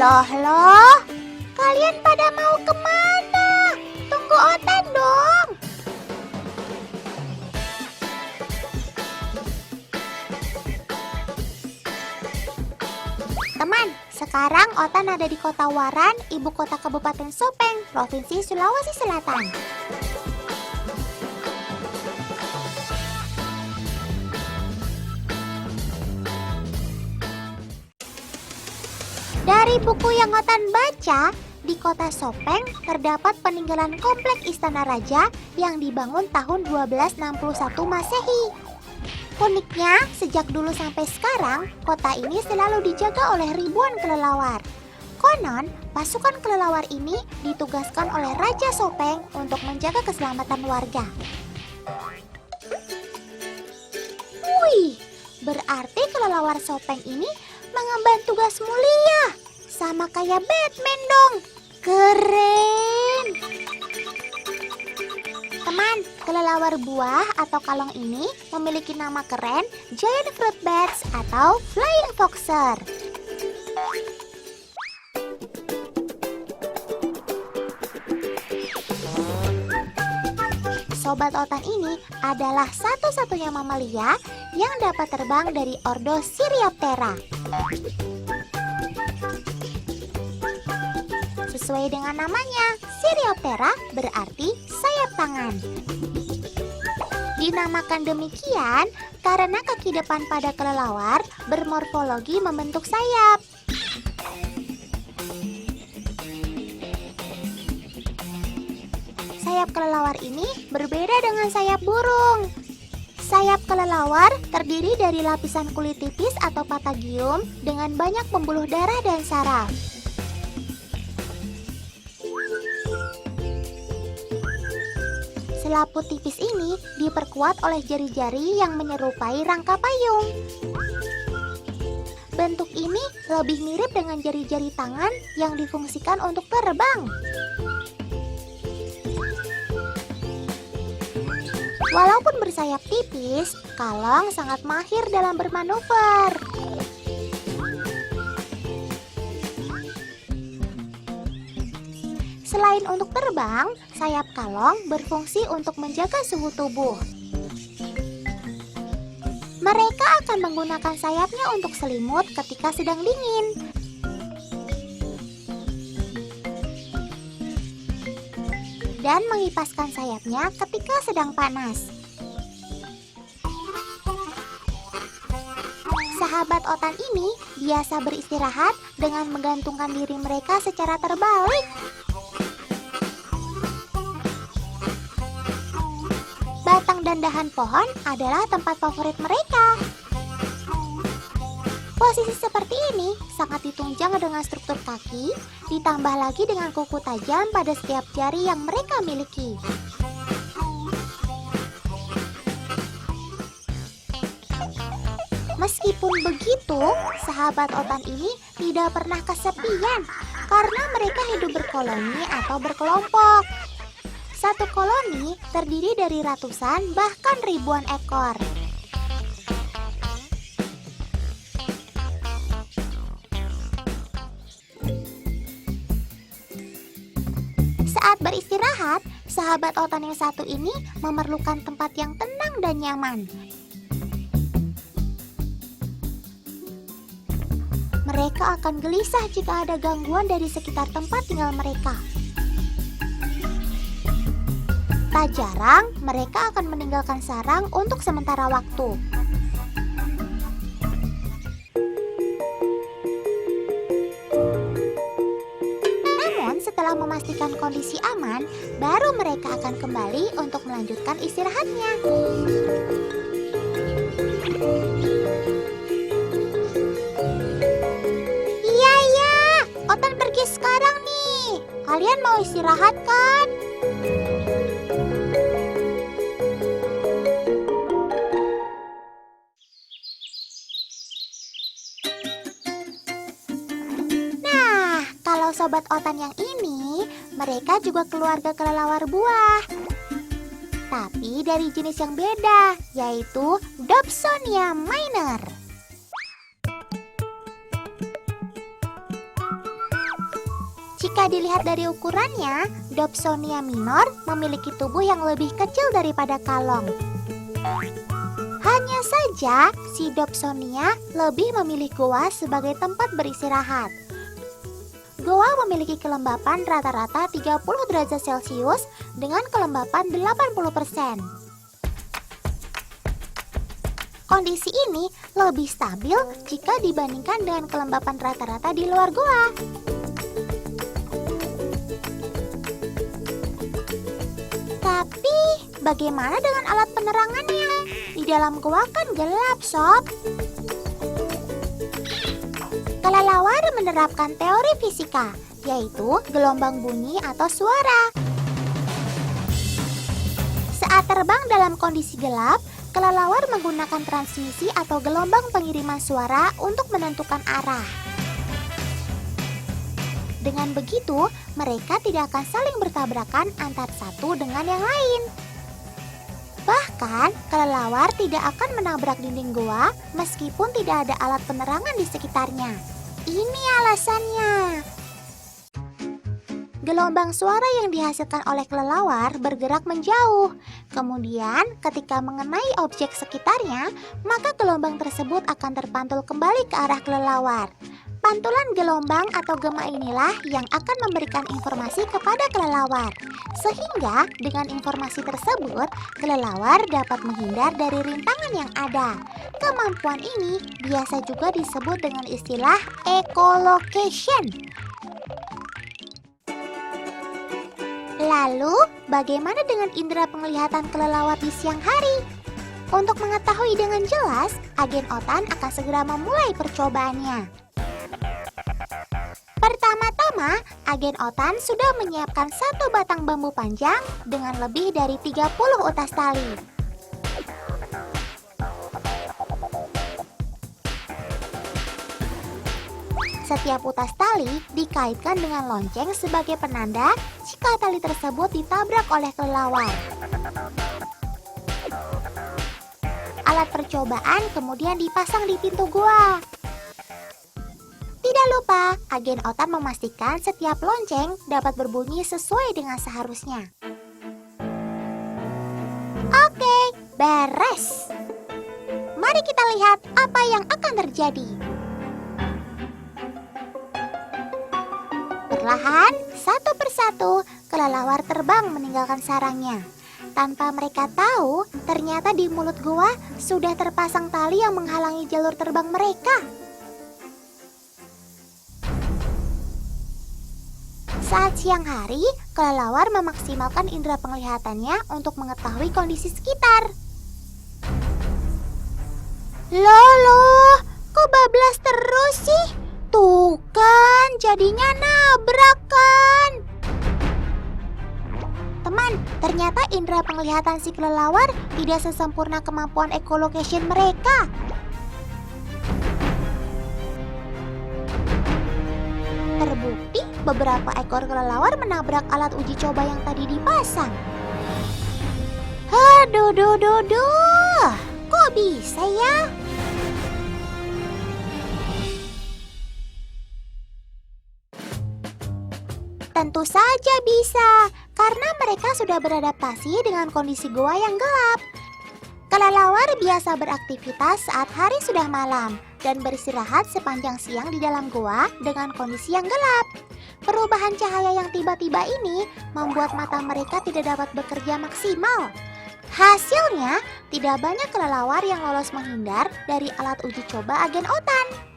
Loh, kalian pada mau kemana? Tunggu Otan dong. Teman, sekarang Otan ada di Kota Waran, ibu kota Kabupaten Sopeng, Provinsi Sulawesi Selatan. Dari buku yang Otan baca, di kota Sopeng terdapat peninggalan komplek Istana Raja yang dibangun tahun 1261 Masehi. Uniknya, sejak dulu sampai sekarang, kota ini selalu dijaga oleh ribuan kelelawar. Konon, pasukan kelelawar ini ditugaskan oleh Raja Sopeng untuk menjaga keselamatan warga. Wih, berarti kelelawar Sopeng ini mengemban tugas mulia, sama kayak Batman dong. Keren! Teman, kelelawar buah atau kalong ini memiliki nama keren Giant Fruit Bats atau Flying Foxer. Sobat Otan ini adalah satu-satunya mamalia yang dapat terbang dari ordo Sirioptera. Sesuai dengan namanya, Sirioptera berarti sayap tangan. Dinamakan demikian karena kaki depan pada kelelawar bermorfologi membentuk sayap. Sayap kelelawar ini berbeda dengan sayap burung. Sayap kelelawar terdiri dari lapisan kulit tipis atau patagium dengan banyak pembuluh darah dan saraf. Selaput tipis ini diperkuat oleh jari-jari yang menyerupai rangka payung. Bentuk ini lebih mirip dengan jari-jari tangan yang difungsikan untuk terbang. Walaupun bersayap tipis, kalong sangat mahir dalam bermanuver. Selain untuk terbang, sayap kalong berfungsi untuk menjaga suhu tubuh. Mereka akan menggunakan sayapnya untuk selimut ketika sedang dingin. Dan mengipaskan sayapnya ketika sedang panas. Sahabat Otan ini biasa beristirahat dengan menggantungkan diri mereka secara terbalik. Batang dan dahan pohon adalah tempat favorit mereka. Posisi seperti ini sangat ditunjang dengan struktur kaki, ditambah lagi dengan kuku tajam pada setiap jari yang mereka miliki. Meskipun begitu, sahabat Otan ini tidak pernah kesepian karena mereka hidup berkoloni atau berkelompok. Satu koloni terdiri dari ratusan bahkan ribuan ekor. Saat beristirahat, sahabat Otan yang satu ini memerlukan tempat yang tenang dan nyaman. Mereka akan gelisah jika ada gangguan dari sekitar tempat tinggal mereka. Tak jarang, mereka akan meninggalkan sarang untuk sementara waktu. Namun, setelah memastikan kondisi aman, baru mereka akan kembali untuk melanjutkan istirahatnya. Iya, Otan pergi sekarang nih. Kalian mau istirahat kan? Kalau sobat Otan yang ini, mereka juga keluarga kelelawar buah. Tapi dari jenis yang beda, yaitu Dobsonia minor. Jika dilihat dari ukurannya, Dobsonia minor memiliki tubuh yang lebih kecil daripada kalong. Hanya saja, si Dobsonia lebih memilih goa sebagai tempat beristirahat. Goa memiliki kelembapan rata-rata 30 derajat Celcius dengan kelembapan 80%. Kondisi ini lebih stabil jika dibandingkan dengan kelembapan rata-rata di luar goa. Tapi, bagaimana dengan alat penerangannya? Di dalam goa kan gelap, Sob. Kelelawar menerapkan teori fisika, yaitu gelombang bunyi atau suara. Saat terbang dalam kondisi gelap, kelelawar menggunakan transmisi atau gelombang pengiriman suara untuk menentukan arah. Dengan begitu, mereka tidak akan saling bertabrakan antar satu dengan yang lain. Bahkan, kelelawar tidak akan menabrak dinding goa meskipun tidak ada alat penerangan di sekitarnya. Ini alasannya. Gelombang suara yang dihasilkan oleh kelelawar bergerak menjauh. Kemudian, ketika mengenai objek sekitarnya, maka gelombang tersebut akan terpantul kembali ke arah kelelawar. Pantulan gelombang atau gema inilah yang akan memberikan informasi kepada kelelawar. Sehingga dengan informasi tersebut, kelelawar dapat menghindar dari rintangan yang ada. Kemampuan ini biasa juga disebut dengan istilah echolocation. Lalu, bagaimana dengan indera penglihatan kelelawar di siang hari? Untuk mengetahui dengan jelas, agen Otan akan segera memulai percobaannya. Pertama-tama, agen Otan sudah menyiapkan satu batang bambu panjang dengan lebih dari 30 utas tali. Setiap utas tali dikaitkan dengan lonceng sebagai penanda jika tali tersebut ditabrak oleh kelelawar. Alat percobaan kemudian dipasang di pintu gua. Tidak lupa, agen Otan memastikan setiap lonceng dapat berbunyi sesuai dengan seharusnya. Oke, beres. Mari kita lihat apa yang akan terjadi. Perlahan, satu persatu, kelelawar terbang meninggalkan sarangnya. Tanpa mereka tahu, ternyata di mulut gua sudah terpasang tali yang menghalangi jalur terbang mereka. Saat siang hari, kelelawar memaksimalkan indera penglihatannya untuk mengetahui kondisi sekitar. Loh, kok bablas terus sih? Tuh kan, jadinya nabrak kan? Teman, ternyata indera penglihatan si kelelawar tidak sesempurna kemampuan echolocation mereka. Terbukti, beberapa ekor kelelawar menabrak alat uji coba yang tadi dipasang. Aduh, kok bisa ya? Tentu saja bisa, karena mereka sudah beradaptasi dengan kondisi goa yang gelap. Kelelawar biasa beraktivitas saat hari sudah malam dan beristirahat sepanjang siang di dalam goa dengan kondisi yang gelap. Perubahan cahaya yang tiba-tiba ini membuat mata mereka tidak dapat bekerja maksimal. Hasilnya, tidak banyak kelelawar yang lolos menghindar dari alat uji coba agen Otan.